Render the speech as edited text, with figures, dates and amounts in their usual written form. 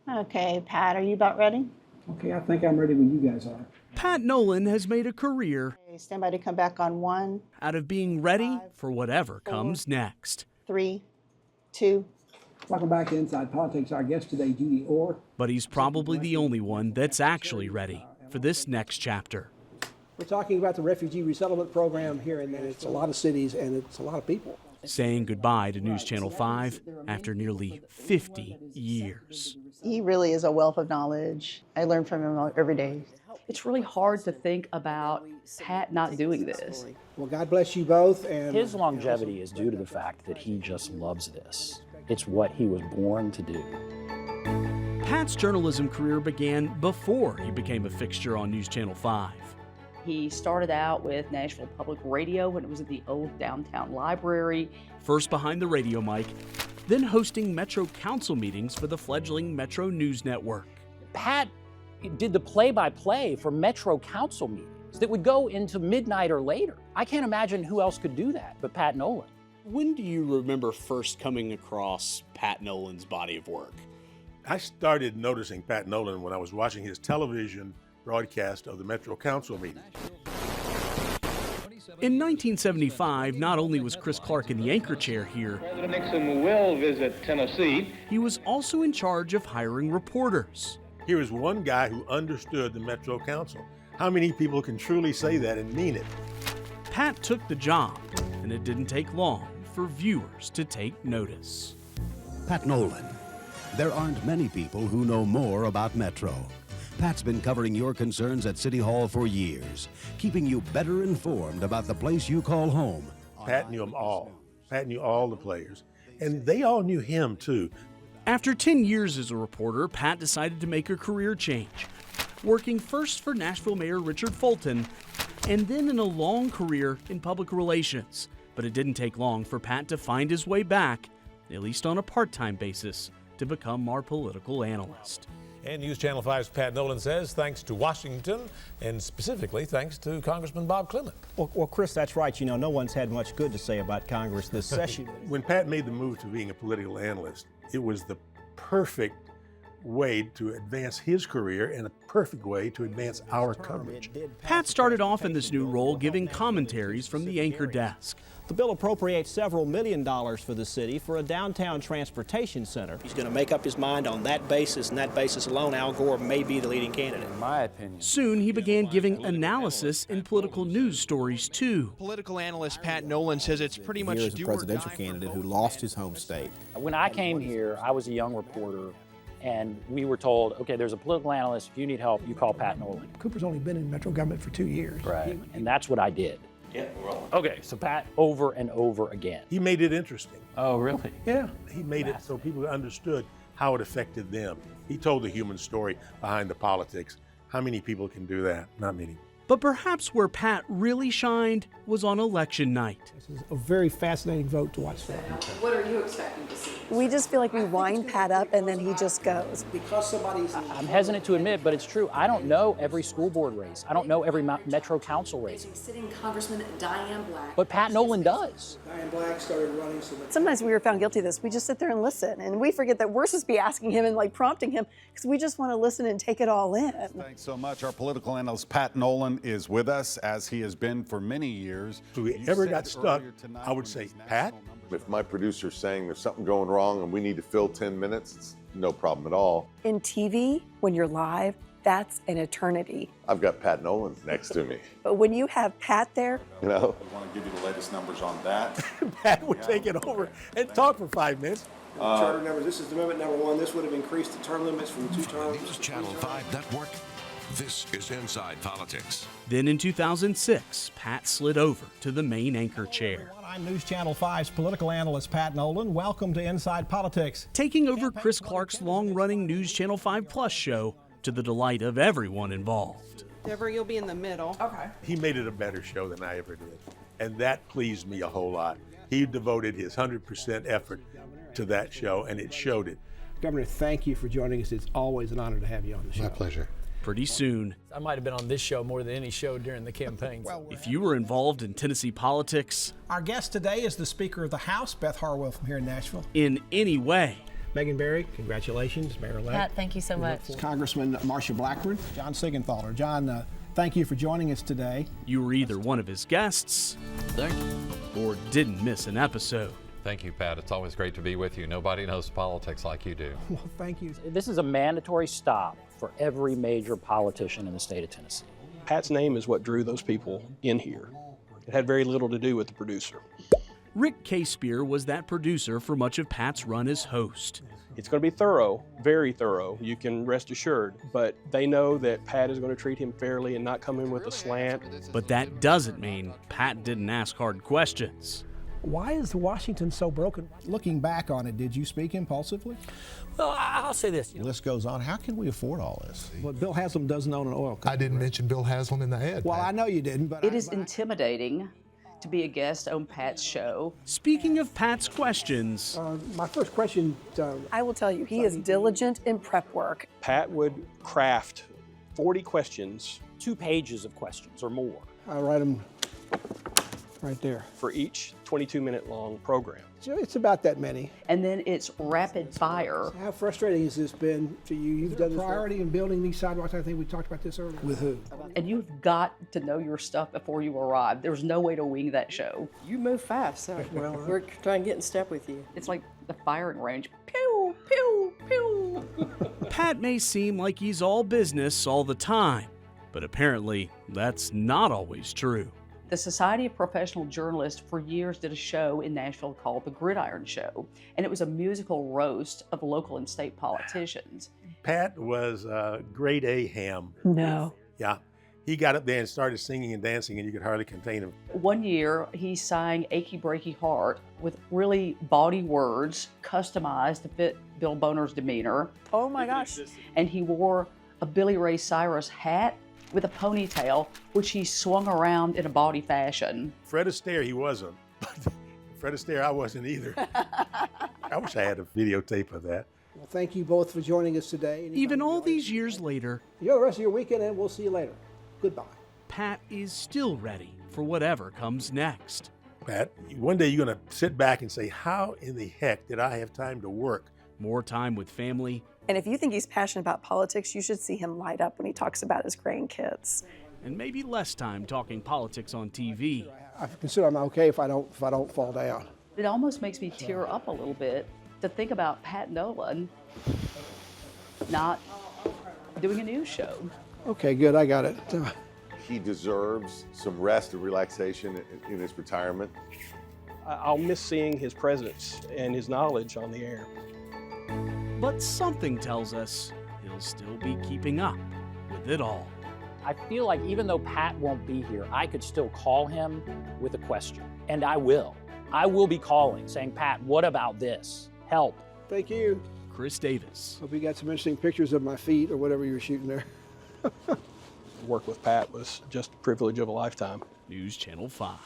Okay, Pat, are you about ready? Okay, I think I'm ready when you guys are. Pat Nolan has made a career Okay, stand by to come back on 1, out of being ready for whatever comes next. 3, 2. Welcome back to Inside Politics. Our guest today, Judy Orr. But he's probably the only one that's actually ready for this next chapter. We're talking about the refugee resettlement program here, and it's a lot of cities and it's a lot of people. Saying goodbye to News Channel 5 after nearly 50 years. He really is a wealth of knowledge. I learn from him every day. It's really hard to think about Pat not doing this. Well, God bless you both. And his longevity is due to the fact that he just loves this. It's what he was born to do. Pat's journalism career began before he became a fixture on News Channel 5. He started out with Nashville Public Radio when it was at the old downtown library. First behind the radio mic, then hosting Metro Council meetings for the fledgling Metro News Network. Pat did the play-by-play for Metro Council meetings that would go into midnight or later. I can't imagine who else could do that but Pat Nolan. When do you remember first coming across Pat Nolan's body of work? I started noticing Pat Nolan when I was watching his television broadcast of the Metro Council meetings. In 1975, not only was Chris Clark in the anchor chair here, President Nixon will visit Tennessee. He was also in charge of hiring reporters. Here is one guy who understood the Metro Council. How many people can truly say that and mean it? Pat took the job, and it didn't take long for viewers to take notice. Pat Nolan. There aren't many people who know more about Metro. Pat's been covering your concerns at City Hall for years, keeping you better informed about the place you call home. Pat knew them all. Pat knew all the players, and they all knew him too. After 10 years as a reporter, Pat decided to make a career change, working first for Nashville Mayor Richard Fulton, and then in a long career in public relations. But it didn't take long for Pat to find his way back, at least on a part-time basis, to become our political analyst. And News Channel 5's Pat Nolan says thanks to Washington, and specifically thanks to Congressman Bob Clement. Well, Chris, that's right. You know, no one's had much good to say about Congress this session. When Pat made the move to being a political analyst, it was the perfect way to advance his career and a perfect way to advance our coverage. Pat started off in this new role giving commentaries from the anchor desk. The bill appropriates several $1 million for the city for a downtown transportation center. He's going to make up his mind on that basis, and that basis alone, Al Gore may be the leading candidate. In my opinion. Soon he began giving analysis in political news stories too. Political analyst Pat Nolan says it's pretty much a presidential candidate who lost his home state. When I came here, I was a young reporter, and we were told, okay, there's a political analyst. If you need help, you call Pat Nolan. Cooper's only been in Metro government for 2 years. Right, and that's what I did. Yeah, okay, so Pat over and over again. He made it interesting. Oh, really? Yeah, he made it so people understood how it affected them. He told the human story behind the politics. How many people can do that? Not many. But perhaps where Pat really shined was on election night. This is a very fascinating vote to watch for. What are you expecting to see? We just feel like we wind Pat up and then he just goes. Because somebody's... I'm hesitant to admit, but it's true. I don't know every school board race. I don't know every Metro Council race. Sitting Congressman Diane Black. But Pat Nolan does. Diane Black started running. Sometimes we were found guilty of this. We just sit there and listen, and we forget that we're supposed to be asking him and like prompting him because we just want to listen and take it all in. Thanks so much. Our political analyst Pat Nolan is with us, as he has been for many years. If we ever got stuck, I would say, Pat? If my producer's saying there's something going wrong and we need to fill 10 minutes, it's no problem at all. In TV, when you're live, that's an eternity. I've got Pat Nolan next to me. But when you have Pat there, you know, I want to give you the latest numbers on that. Pat would take it over and talk for 5 minutes. Charter numbers. This is amendment number 1. This would have increased the term limits from 2 terms. News Channel 5 Network. This is Inside Politics. Then in 2006, Pat slid over to the main anchor chair. I'm News Channel 5's political analyst Pat Nolan. Welcome to Inside Politics. Taking over Chris Clark's long-running News Channel 5 Plus show to the delight of everyone involved. Deborah, you'll be in the middle. Okay. He made it a better show than I ever did, and that pleased me a whole lot. He devoted his 100% effort to that show, and it showed it. Governor, thank you for joining us. It's always an honor to have you on the show. My pleasure. Pretty soon, I might have been on this show more than any show during the campaign. If you were involved in Tennessee politics, our guest today is the Speaker of the House, Beth Harwell from here in Nashville. In any way, Megan Berry, congratulations, Mayor-elect. Pat, thank you so much. Congressman Marsha Blackburn, John Siegenthaler. John, thank you for joining us today. You were either one of his guests or didn't miss an episode. Thank you, Pat. It's always great to be with you. Nobody knows politics like you do. Well, thank you. This is a mandatory stop for every major politician in the state of Tennessee. Pat's name is what drew those people in here. It had very little to do with the producer. Rick K-Spear was that producer for much of Pat's run as host. It's going to be thorough, very thorough, you can rest assured, but they know that Pat is going to treat him fairly and not come in with a slant. But that doesn't mean Pat didn't ask hard questions. Why is Washington so broken? Looking back on it, did you speak impulsively? Well, I'll say this. The list goes on. How can we afford all this? Well, Bill Haslam doesn't own an oil company. I didn't mention Bill Haslam in the ad. Well, I know you didn't, but It is intimidating to be a guest on Pat's show. Speaking of Pat's questions, my first question. I will tell you, he is diligent in prep work. Pat would craft 40 questions. 2 pages of questions or more. I write them right there. For each 22-minute long program. So it's about that many. And then it's rapid fire. How frustrating has this been for you? You've done priority in building these sidewalks. I think we talked about this earlier. With who? And you've got to know your stuff before you arrive. There's no way to wing that show. You move fast, so we're trying to get in step with you. It's like the firing range. Pew, pew, pew. Pat may seem like he's all business all the time, but apparently that's not always true. The Society of Professional Journalists for years did a show in Nashville called The Gridiron Show, and it was a musical roast of local and state politicians. Pat was grade A ham. No. Yeah. He got up there and started singing and dancing, and you could hardly contain him. One year, he sang Achy Breaky Heart with really bawdy words customized to fit Bill Boner's demeanor. Oh my gosh. And he wore a Billy Ray Cyrus hat with a ponytail, which he swung around in a bawdy fashion. Fred Astaire, he wasn't. But Fred Astaire, I wasn't either. I wish I had a videotape of that. Well, thank you both for joining us today. Even all these years later, enjoy the rest of your weekend, and we'll see you later. Goodbye. Pat is still ready for whatever comes next. Pat, one day you're going to sit back and say, how in the heck did I have time to work? More time with family. And if you think he's passionate about politics, you should see him light up when he talks about his grandkids. And maybe less time talking politics on TV. I consider I'm okay if I don't fall down. It almost makes me tear up a little bit to think about Pat Nolan not doing a news show. Okay, good, I got it. He deserves some rest and relaxation in his retirement. I'll miss seeing his presence and his knowledge on the air. But something tells us he'll still be keeping up with it all. I feel like even though Pat won't be here, I could still call him with a question. And I will. I will be calling, saying, Pat, what about this? Help. Thank you. Chris Davis. Hope you got some interesting pictures of my feet or whatever you were shooting there. Work with Pat was just a privilege of a lifetime. News Channel 5.